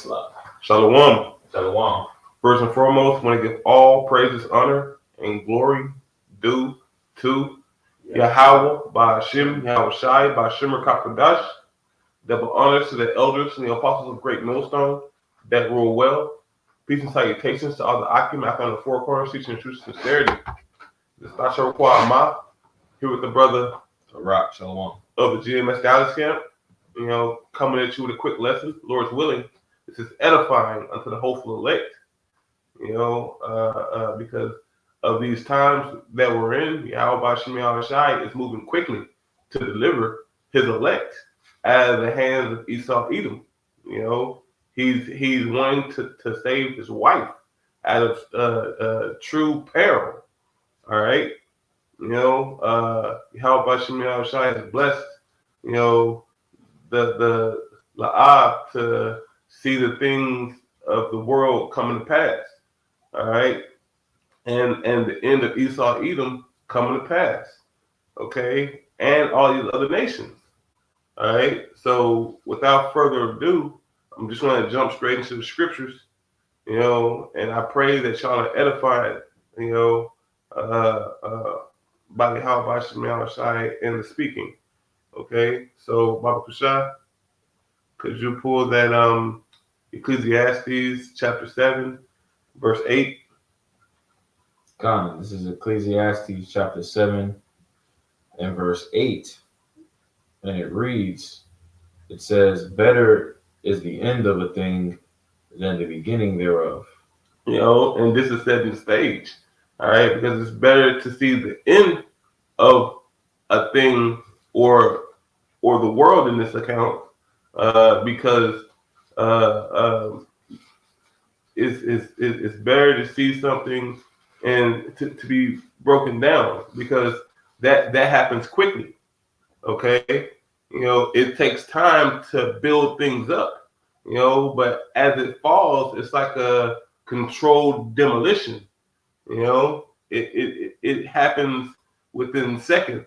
Shalom. Shalom. First and foremost, I want to give all praises, honor, and glory due to Yahweh, by Hashem, Yahweh Shai, by Shemar Kakadash. Double honors to the elders and the apostles of Great Millstone that rule well. Peace and salutations to all the Akim out on the four corners, teaching the truth and sincerity. This is Tasha Kwama, here with the brother Rock, Shalom. of the GMS Dallas camp. Coming at you with a quick lesson, Lord's willing. This is edifying unto the hopeful elect. Because of these times that we're in, Yahweh Shem Shai is moving quickly to deliver his elect out of the hands of Esau Edom. He's wanting to save his wife out of true peril. All right. Yahweh Shem Shai has blessed, the La'ah to see the things of the world coming to pass. All right. And the end of Esau Edom coming to pass. Okay. And all these other nations. All right. So without further ado, I'm just going to jump straight into the scriptures, and I pray that y'all are edified, by the Yahweh Shem Shai in the speaking. Okay. So Baba Kushah, could you pull that Ecclesiastes chapter 7, verse 8? This is Ecclesiastes chapter 7 and verse 8. And it reads, it says, better is the end of a thing than the beginning thereof. And this is setting the stage. All right, because it's better to see the end of a thing or the world in this account, because it's better to see something and to be broken down, because that happens quickly. Okay, it takes time to build things up, but as it falls, it's like a controlled demolition. It happens within seconds.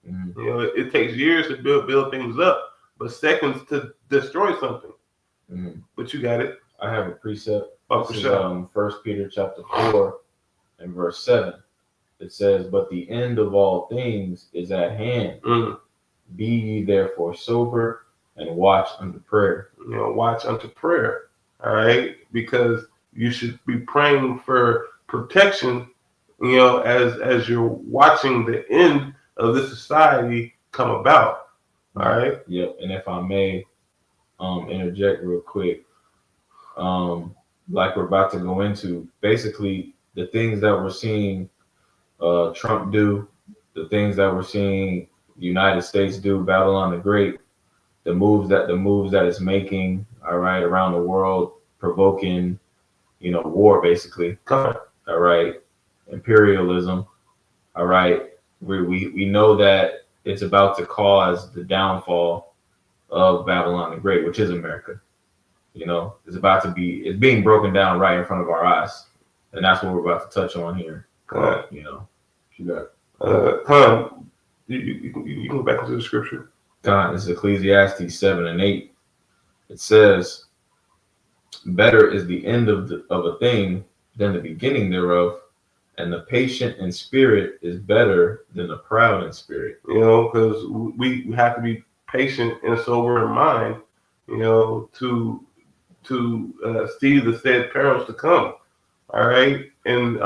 It takes years to build things up, but seconds to destroy something. But you got it. I have a precept. This is 1 Peter chapter 4 and verse 7. It says, but the end of all things is at hand. Be ye therefore sober and watch unto prayer. Watch unto prayer. All right, because you should be praying for protection, as you're watching the end of this society come about. All right. Yep. And if I may interject real quick, like we're about to go into, basically the things that we're seeing Trump do, the things that we're seeing the United States do, Babylon the Great, the moves that it's making, all right, around the world, provoking, war basically. All right, imperialism. All right, we know that it's about to cause the downfall of Babylon the Great, which is America. It's being broken down right in front of our eyes, and that's what we're about to touch on here. You got you go back into the scripture. This is Ecclesiastes 7 and 8. It says, better is the end of a thing than the beginning thereof, and the patient in spirit is better than the proud in spirit. Because we have to be patient and sober in mind, to see the said perils to come. All right. And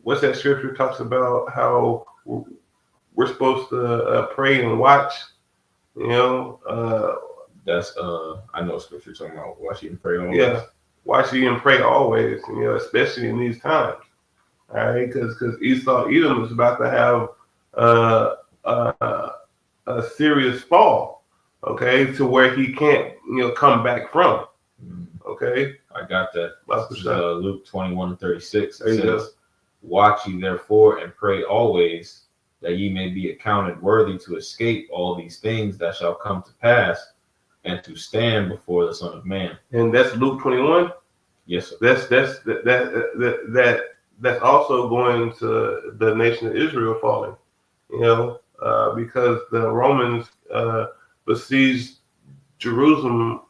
what's that scripture talks about how we're supposed to pray and watch? That's I know scripture talking about watch ye and pray always. Yeah, watch ye and pray always. Especially in these times. All right, because Esau Edom is about to have a serious fall. Okay, to where he can't come back from. Okay, I got that. This is, Luke 21:36. It says, watch ye therefore and pray always, that ye may be accounted worthy to escape all these things that shall come to pass, and to stand before the Son of Man. And that's Luke 21. Yes, sir. That's also going to the nation of Israel falling. Because the Romans besieged Jerusalem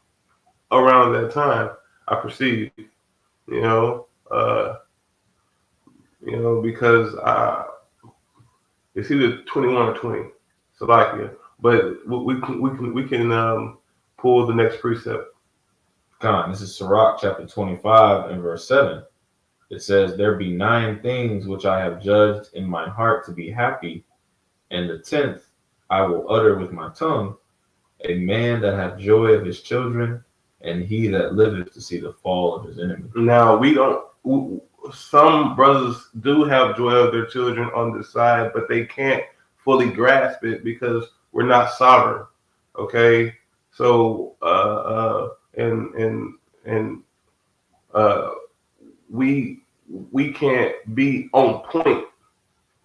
around that time. I perceive, you know, uh, because it's either 21 or 20, Salakia. But we can pull the next precept. Con, this is Sirach chapter 25 and verse 7. It says, "There be 9 things which I have judged in my heart to be happy, and the 10th I will utter with my tongue, a man that hath joy of his children, and he that liveth to see the fall of his enemy." Now we don't. Some brothers do have joy of their children on the side, but they can't fully grasp it because we're not sovereign. Okay, so and uh, we we can't be on point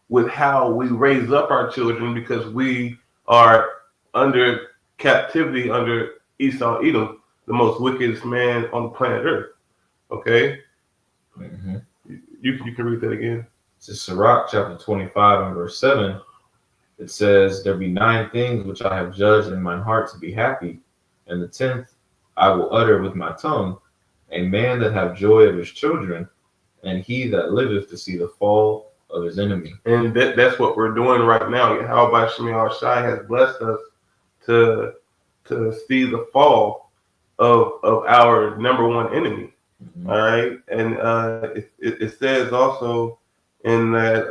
with how we raise up our children because we are under captivity under Esau Edom, the most wickedest man on the planet Earth. Okay, Mm-hmm. you can read that again. This is Sirach chapter 25 and verse 7. It says, "There be 9 things which I have judged in mine heart to be happy, and the 10th I will utter with my tongue, a man that have joy of his children, and he that liveth to see the fall of his enemy." And that's what we're doing right now. How by Shemi Shai has blessed us to see the fall of our number one enemy. Mm-hmm. All right, and it says also in that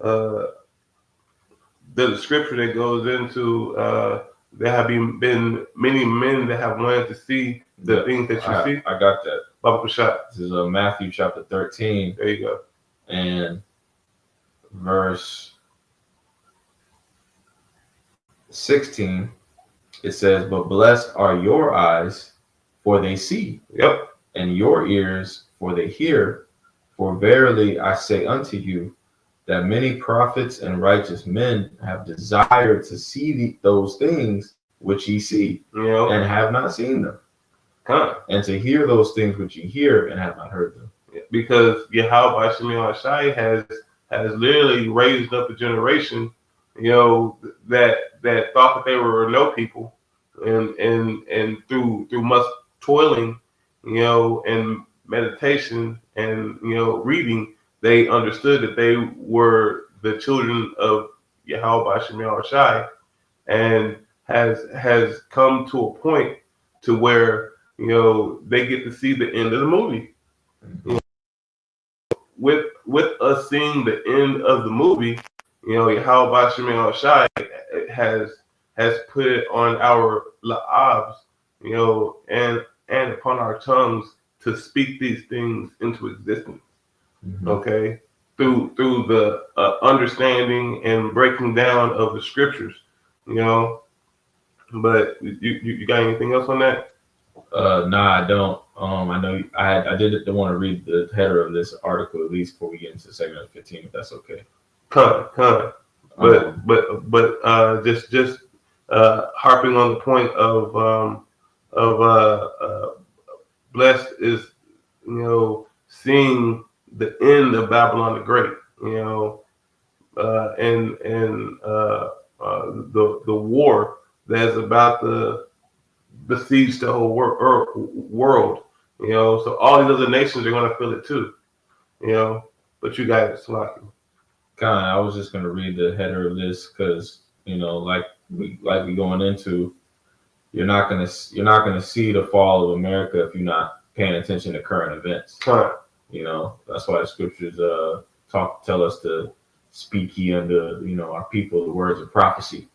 uh, the scripture that goes into there have been many men that have wanted to see the things that you see. I got that. Baba Shot. This is Matthew chapter 13. There you go. And verse 16, it says, "But blessed are your eyes, for they see, Yep. and your ears, for they hear. For verily I say unto you, that many prophets and righteous men have desired to see those things which ye see, and have not seen them, and to hear those things which ye hear, and have not heard them." Because Yahweh Shemi Shai has literally raised up a generation, that thought that they were no people, and through much toiling, and meditation and reading, they understood that they were the children of Yahweh Shemi Shai, and has come to a point to where they get to see the end of the movie. Mm-hmm. With us seeing the end of the movie, Yahweh Shemi Shai has put it on our la'abs, and upon our tongues to speak these things into existence. Mm-hmm. Okay, through the understanding and breaking down of the scriptures, But you got anything else on that? Nah, I don't. I know I did want to read the header of this article at least before we get into segment 15, if that's okay. Con. But just harping on the point of blessed is seeing the end of Babylon the Great, and the war that's about to besiege the whole world, So all these other nations are going to feel it too, But you guys, Slaki. Kind of, I was just gonna read the header of this because like we going into, you're not gonna see the fall of America if you're not paying attention to current events. Con. That's why the scriptures tell us to speak ye unto our people the words of prophecy.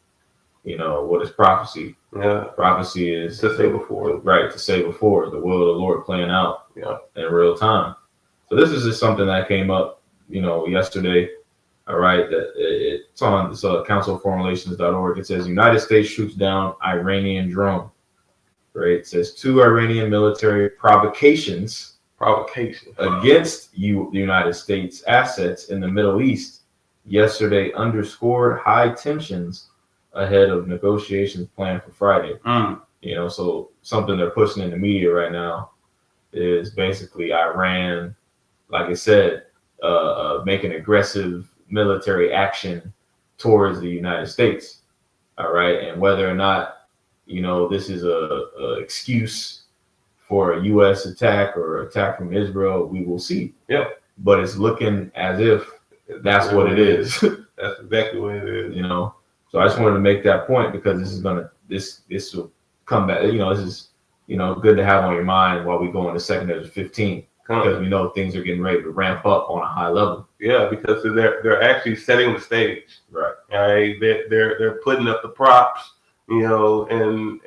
What is prophecy? Yeah. Prophecy is to say before. Right, to say before the will of the Lord playing out in real time. So this is just something that came up, yesterday. All right, that it's on this councilformulations.org. It says United States shoots down Iranian drone. Right, it says 2 Iranian military provocations against the United States assets in the Middle East yesterday underscored high tensions ahead of negotiations planned for Friday. So something they're pushing in the media right now is basically Iran, like I said, making aggressive military action towards the United States. All right, and whether or not this is a excuse for a U.S. attack or attack from Israel. We will see. Yeah. But it's looking as if that's what it is. That's exactly what it is. So I just wanted to make that point because this will come back. This is good to have on your mind while we go into 2 Ezra 15 because we know things are getting ready to ramp up on a high level. Yeah, because they're actually setting the stage. Right. All right. They're putting up the props, and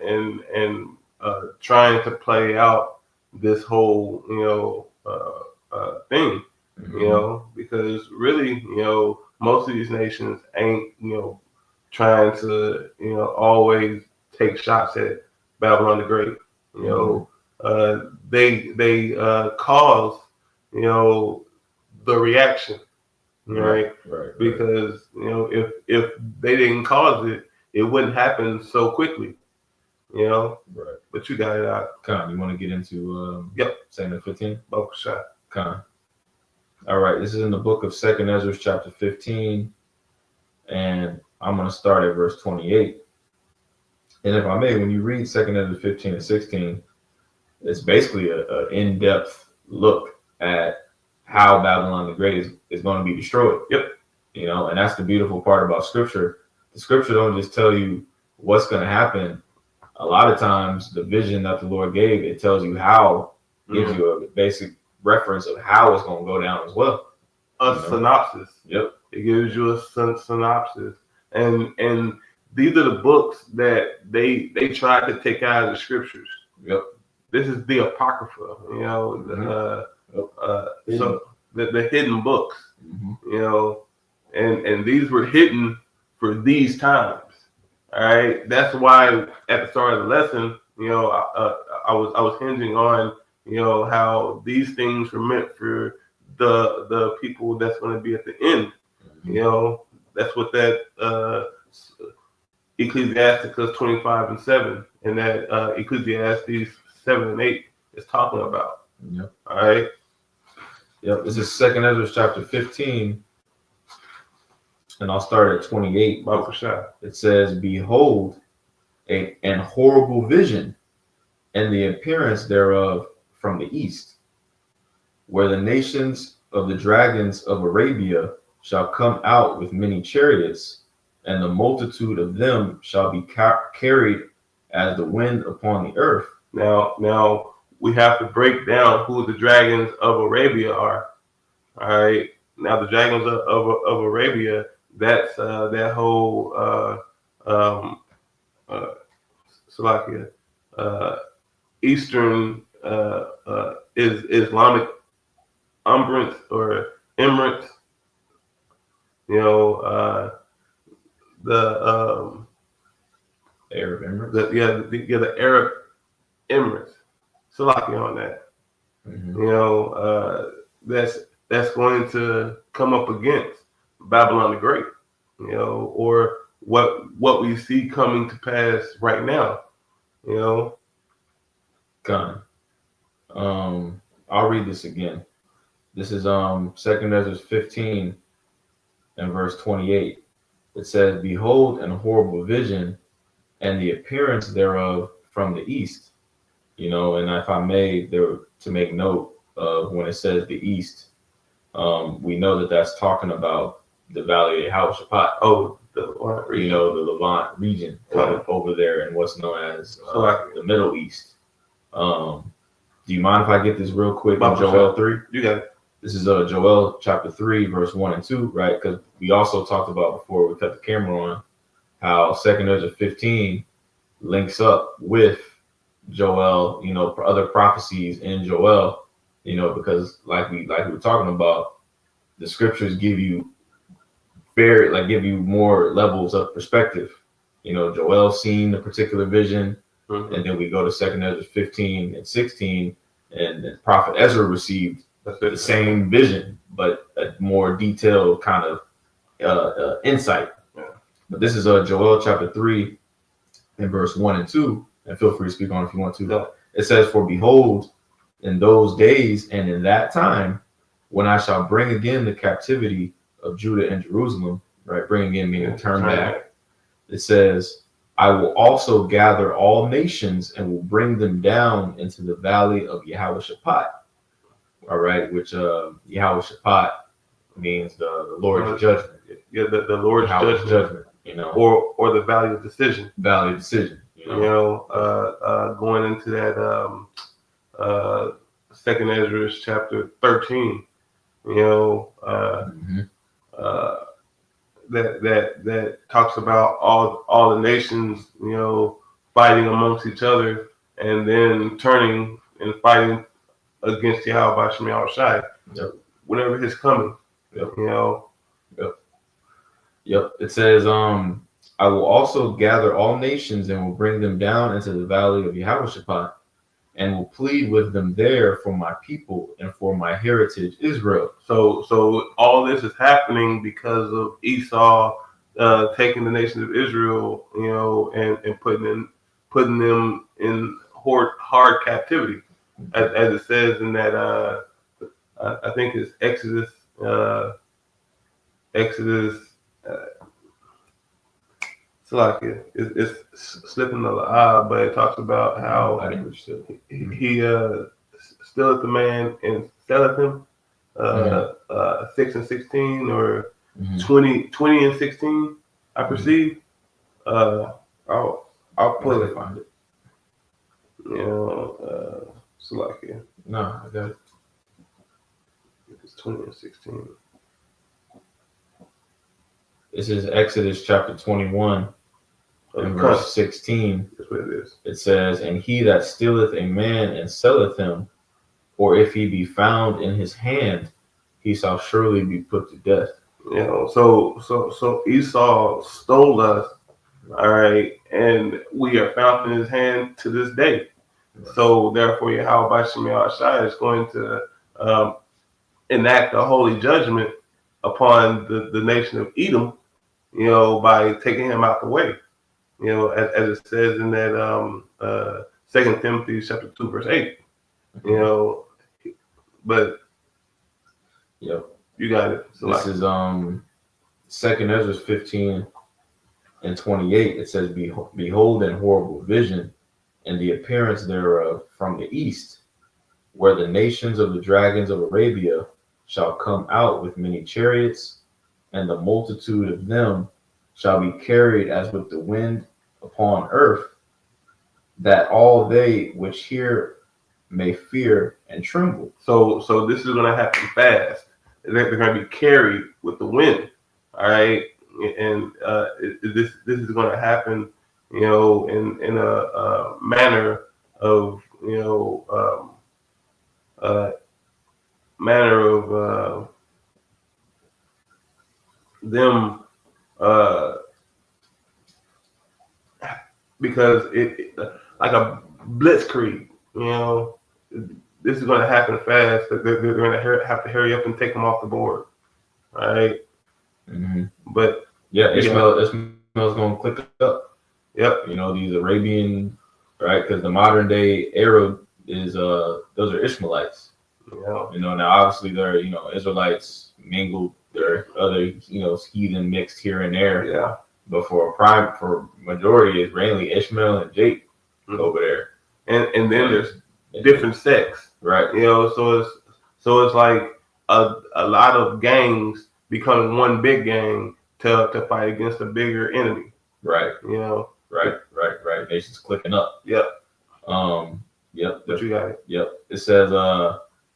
trying to play out this whole thing. Because really, most of these nations ain't, trying to, always take shots at Babylon the Great. They cause, the reaction, right? Because if they didn't cause it, it wouldn't happen so quickly. Right. But you got it out. Con, you want to get into 2 15? Buckle shot. Con. All right, this is in the book of 2 Ezra chapter 15, and I'm going to start at verse 28. And if I may, when you read 2 Ezra 15 and 16, it's basically an in-depth look at how Babylon the Great is going to be destroyed. Yep. And that's the beautiful part about Scripture. The Scripture don't just tell you what's going to happen. A lot of times, the vision that the Lord gave, it tells you how, gives you a basic reference of how it's going to go down as well. A synopsis. Yep. It gives you a synopsis, and these are the books that they tried to take out of the scriptures. Yep. This is the apocrypha. So the hidden books. And these were hidden for these times. All right. That's why at the start of the lesson, I was hinging on how these things were meant for the people that's going to be at the end. That's what that Ecclesiasticus 25 and 7 and that Ecclesiastes 7 and 8 is talking about. Yep. All right. Yep. This is 2 Ezra chapter 15, and I'll start at 28. It says, "Behold, an horrible vision, and the appearance thereof from the east, where the nations of the dragons of Arabia shall come out with many chariots, and the multitude of them shall be carried as the wind upon the earth." Now we have to break down who the dragons of Arabia are. All right. Now the dragons of Arabia, that's that whole Slovakia, Eastern is Islamic Emirates or Emirates. The Arab Emirates. The Arab Emirates. Slovakia on that. That's going to come up against Babylon the Great. Or what we see coming to pass right now. Gun. I'll read this again. This is 2 Ezra 15 and verse 28. It says, "Behold, an horrible vision, and the appearance thereof from the east." And if I may, to make note of when it says the east, we know that that's talking about the Valley of Jehoshaphat. Oh, the Levant region. The Levant region over there in what's known as the Middle East. Do you mind if I get this real quick in Joel 3? You got it. This is Joel chapter 3, verse 1 and 2, right? Because we also talked about before we cut the camera on how 2 Ezra 15 links up with Joel, other prophecies in Joel, because like we were talking about, the scriptures give you more levels of perspective. Joel seen a particular vision, and then we go to 2 Ezra 15 and 16, and the prophet Ezra received the same vision, but a more detailed kind of insight. Yeah. But this is Joel chapter 3 and verse 1 and 2, and feel free to speak on it if you want to. Yeah. It says, "For behold, in those days and in that time, when I shall bring again the captivity of Judah and Jerusalem," right? Bring again meaning turn back. It says, I will also gather all nations and will bring them down into the valley of Yehoshaphat. All right, which Yehoshaphat means the Lord's judgment. Yeah, the Lord's judgment. Or the valley of decision. Valley of decision. Going into that Second Ezra chapter 13. That talks about all the nations, fighting amongst each other, and then turning and fighting against Yahweh Shem Shai. Yep. Whenever his coming. Yep. Yep. Yep. It says, I will also gather all nations and will bring them down into the valley of Yehoshaphat, and will plead with them there for my people and for my heritage Israel. So all this is happening because of Esau taking the nation of Israel, and putting them in hard captivity, as it says in that I think it's Exodus. It's slipping the but it talks about how he stilleth the man and selleth him. 6 and 16 or 20 and 16. I perceive. I'll pull it. Find it. Salakia. No, I got it. It's 20 and 16. This is Exodus chapter 21 and verse 16. That's what it is. It says, and he that stealeth a man and selleth him, or if he be found in his hand, he shall surely be put to death. So Esau stole us, all right, and we are found in his hand to this day. Right. So therefore, Yahweh Shem Shai is going to enact a holy judgment upon the nation of Edom, by taking him out the way. As it says in that 2 Timothy chapter 2, verse 8. But yep, you got it. So this is 2 Ezra 15 and 28. It says, behold an horrible vision, and the appearance thereof from the east, where the nations of the dragons of Arabia shall come out with many chariots, and the multitude of them shall be carried as with the wind upon earth, that all they which hear may fear and tremble. So this is going to happen fast. They're going to be carried with the wind. All right, and this is going to happen, in a manner of them because it like a blitzkrieg. This is going to happen fast. They're going to have to hurry up and take them off the board. All right. But yeah, Ishmael's going to click up. Yep. These Arabian, right? Because the modern day Arab is those are Ishmaelites. Now obviously they're Israelites mingled. There are other heathen mixed here and there. Yeah. But for majority it's mainly Ishmael and Jake over there. And then there's different sects. Right. So it's like a lot of gangs becoming one big gang to fight against a bigger enemy. Right. Right. Nations clicking up. Yep. Yep. But you got it. Yep. It says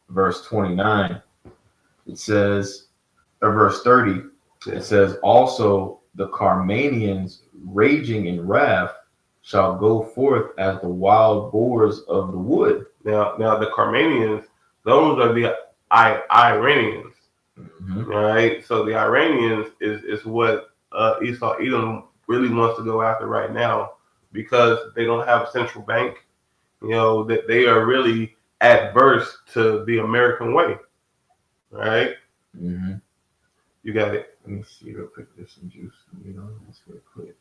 verse 29. It says verse 30. It says also the Carmanians raging in wrath shall go forth as the wild boars of the wood. Now the Carmanians, those are the Iranians. All right. So the Iranians is what Esau Edom really wants to go after right now, because they don't have a central bank. That they are really adverse to the American way. All right. You got it. Let me see real quick. There's some juice. That's real quick.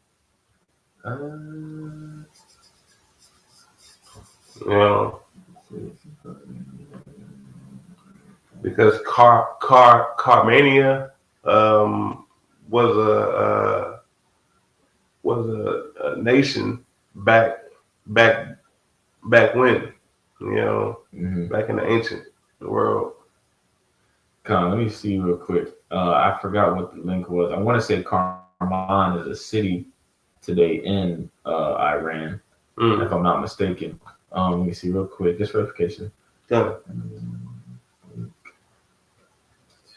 Because Carmania was was a nation back back back when, you know, back in the ancient world. Con, let me see real quick. I forgot what the link was. I want to say Karman is a city today in Iran, if I'm not mistaken. Let me see real quick. Just verification. Yeah.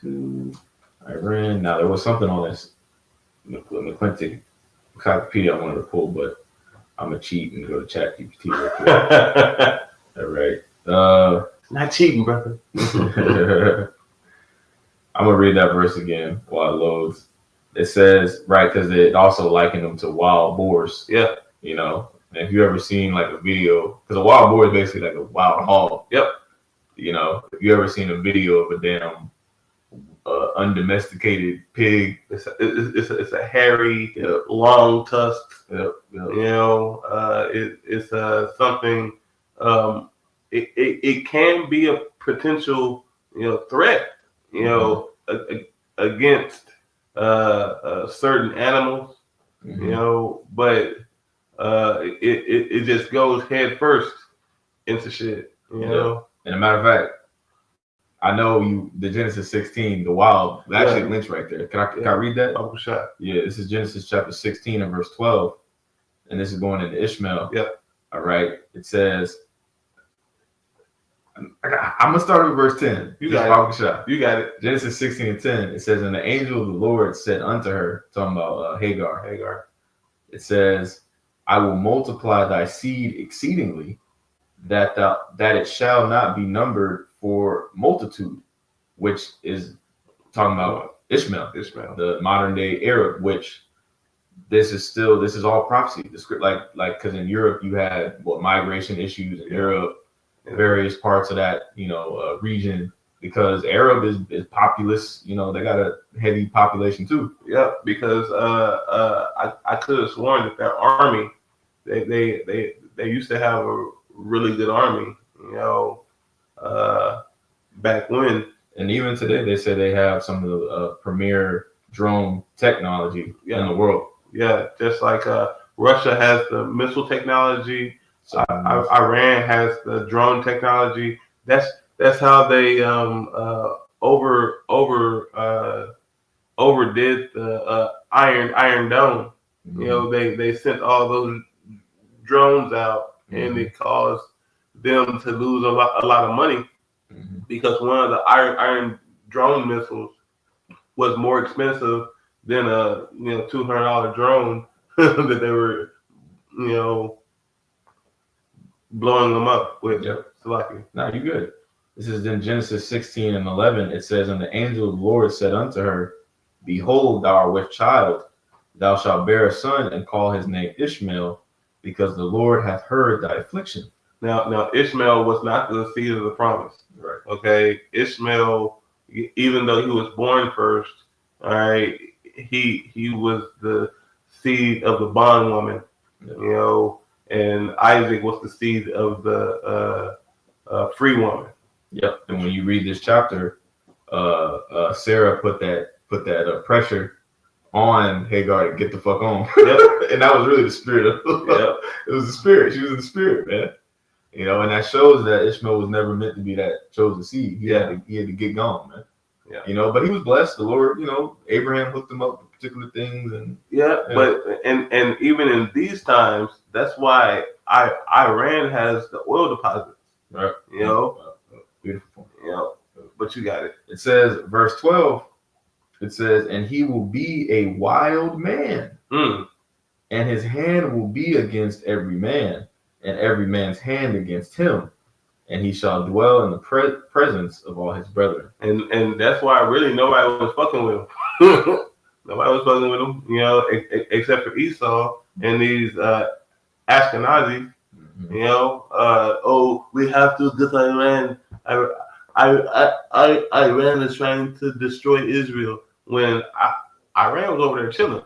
To Iran. Now there was something on this McClintic Wikipedia I wanted to pull, but I'm gonna cheat and go to ChatGPT real quick. All right. Not cheating, brother. I'm gonna read that verse again while it loads. It says, right, because it also likened them to wild boars. Yeah. You know, and if you ever seen like a video, because a wild boar is basically like a wild hog. Yep. You know, if you ever seen a video of a damn undomesticated pig, it's a hairy, long tusk. Yep. You know, it's something. It can be a potential, threat. You know, against certain animals. You know, but it just goes head first into shit. You know. And a matter of fact, I know the Genesis 16, the wild, actually lynch right there. Can I read that? Uncle Shot. Yeah, this is Genesis chapter 16 and verse 12. And this is going into Ishmael. Yep. All right. It says, I'm going to start with verse 10. You got it. You got it. Genesis 16 and 10. It says, and the angel of the Lord said unto her, talking about Hagar. It says, I will multiply thy seed exceedingly, that it shall not be numbered for multitude, which is talking about Ishmael, the modern day Arab, which this is all prophecy. The script, like because in Europe you had migration issues in Europe, various parts of that region, because Arab is populous. You know, they got a heavy population too. Yeah, because I could have sworn that their army, they used to have a really good army. You know, back when. And even today, they say they have some of the premier drone technology in the world. Yeah, just like Russia has the missile technology, Iran has the drone technology. That's how they overdid the Iron Dome. You know, they sent all those drones out, and it caused them to lose a lot of money. Because one of the Iron drone missiles was more expensive than a $200 drone that they were blowing them up with. Slovakia. No, you good. This is in Genesis 16 and 11. It says, and the angel of the Lord said unto her, behold, thou art with child, thou shalt bear a son, and call his name Ishmael, because the Lord hath heard thy affliction. Now Ishmael was not the seed of the promise. Right. Okay. Ishmael, even though he was born first, all right, he was the seed of the bondwoman, you know, and Isaac was the seed of the free woman. Yep. And when you read this chapter, Sarah put that pressure on Hagar to get the fuck on. Yep. And that was really the spirit of it was the spirit. She was in the spirit, man. You know, and that shows that Ishmael was never meant to be that chosen seed. He had to get gone, man. Yeah. You know, but he was blessed. The Lord, Abraham hooked him up with particular things, and but and even in these times, that's why Iran has the oil deposits. Right. You know, beautiful. You know, but you got it. It says, verse 12. It says, and he will be a wild man, and his hand will be against every man, and every man's hand against him, and he shall dwell in the presence of all his brethren. And that's why really nobody was fucking with him. Nobody was fucking with him, except for Esau and these Ashkenazis. We have to get Iran. Iran is trying to destroy Israel when Iran was over there chilling.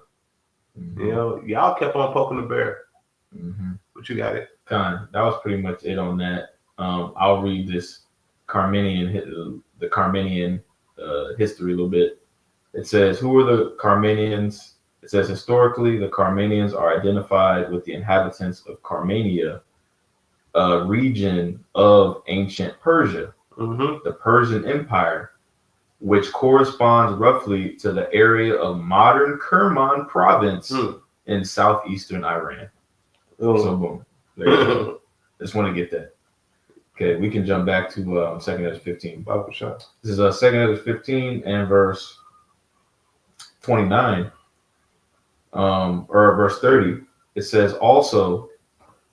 Y'all kept on poking the bear. But you got it. That was pretty much it on that. I'll read this Carmenian history a little bit. It says, who were the Carmenians? It says historically, the Carmanians are identified with the inhabitants of Carmania, a region of ancient Persia, Mm-hmm. the Persian Empire, which corresponds roughly to the area of modern Kerman province Hmm. in southeastern Iran. So, Oh. boom. There you go. Just want to get that. Okay, we can jump back to 2nd Ezra 15. Bible shot. This is 2nd Ezra 15 and verse 29, or verse 30. It says, also,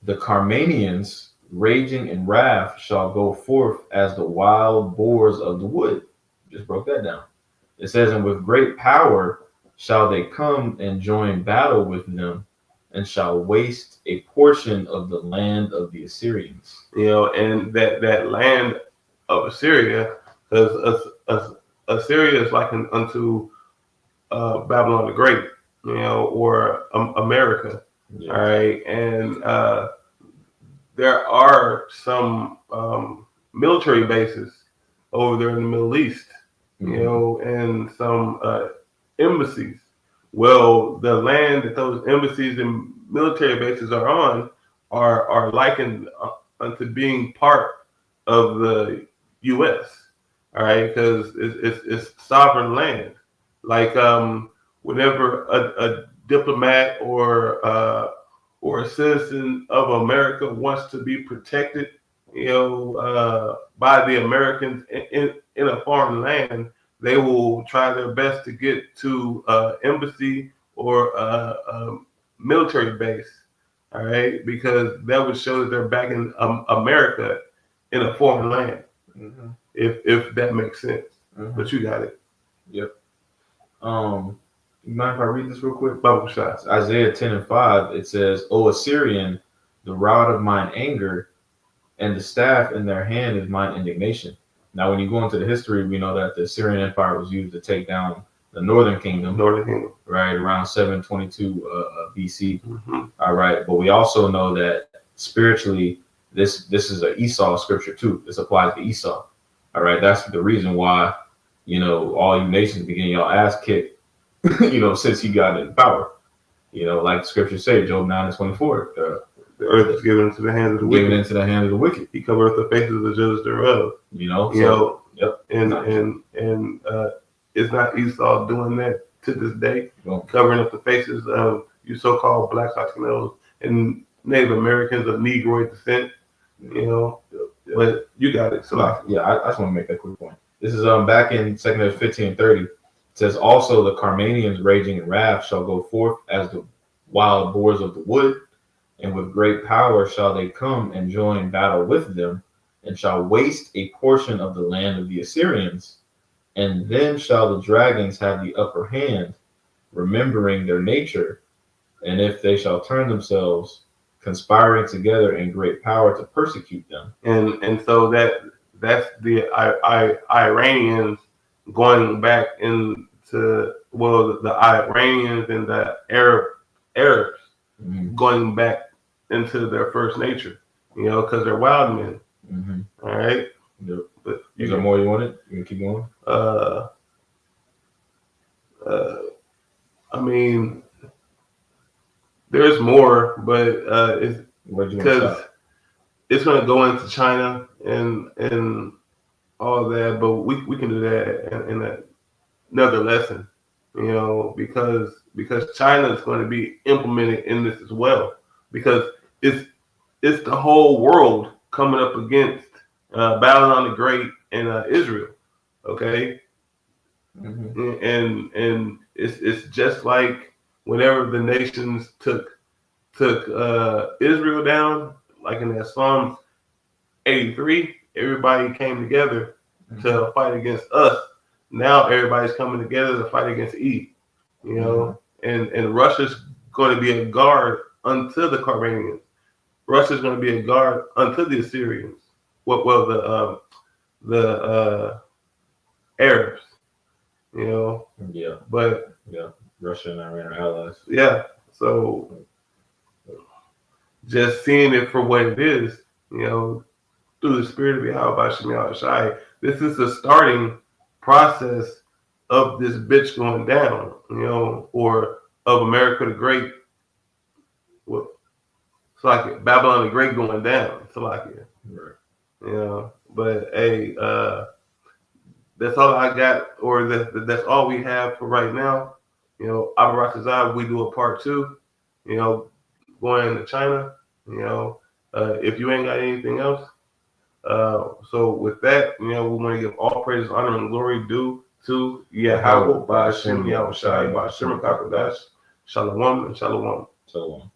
the Carmanians, raging in wrath, shall go forth as the wild boars of the wood. Just broke that down. It says, and with great power shall they come and join battle with them, and shall waste a portion of the land of the Assyrians. And that land of Assyria, because Assyria is likened unto Babylon the Great, or America. Yeah. All right, and there are some military bases over there in the Middle East, and some embassies. Well, the land that those embassies and military bases are on are likened unto being part of the U.S. All right, because it's sovereign land. Like whenever a diplomat or a citizen of America wants to be protected, by the Americans in a foreign land, they will try their best to get to embassy or military base. All right, because that would show that they're back in America in a foreign land, Mm-hmm. if that makes sense. Mm-hmm. But you got it. Yep. You mind if I read this real quick? Bubble shots. Isaiah 10 and 5, it says, O Assyrian, the rod of mine anger, and the staff in their hand is mine indignation. Now, when you go into the history, we know that the Assyrian Empire was used to take down the Northern Kingdom, right, around 722 BC. Mm-hmm. All right, but we also know that spiritually, this is an Esau scripture too. This applies to Esau. All right, that's the reason why, all you nations be getting y'all ass kicked, since he got in power. Like the scriptures say, Job 9 and 24. The earth is given into the hands of the wicked. Given into the hands of the wicked. He covereth the faces of the judges thereof. Yep. And it's not Esau doing that to this day, Well, covering up the faces of you so-called Black Latinos and Native Americans of Negroid descent. But you got it. So I just want to make that quick point. This is back in 2nd Ezra 15 and 30. It says, also the Carmanians raging in wrath shall go forth as the wild boars of the wood, and with great power shall they come and join battle with them, and shall waste a portion of the land of the Assyrians. And then shall the dragons have the upper hand, remembering their nature, and if they shall turn themselves, conspiring together in great power to persecute them. And so that's the Iranians going back into the Iranians and the Arabs going back into their first nature, because they're wild men. Mm-hmm. All right. Yep. But Is there more you wanted? You can keep going. I mean, there's more, but it's because it's going to go into China and all that. But we can do that in another lesson, because China is going to be implemented in this as well, because it's the whole world coming up against Babylon the Great and Israel. Okay. Mm-hmm. And it's just like whenever the nations took Israel down, like in that Psalms 83, everybody came together to fight against us. Now everybody's coming together to fight against Eve, and Russia's going to be a guard unto the Carmanians. Russia's going to be a guard unto the Assyrians. Well, the Arabs, Yeah. But Russia and Iran are allies. Yeah. So just seeing it for what it is, through the spirit of Yahweh Shemel Shai, this is the starting process of this bitch going down, or of America the Great. Well, it's like Babylon the Great going down. It's like it, Right. you know. But hey, that's all I got, or that's all we have for right now. You know, Abarakazai, we do a part two. You know, going to China. You know, if you ain't got anything else. So with that, you know, we want to give all praise, honor, and glory due to Yahweh, by Hashem, Yahweh Shai, by Hashem, Kakadash, Shalom, and Shalom. So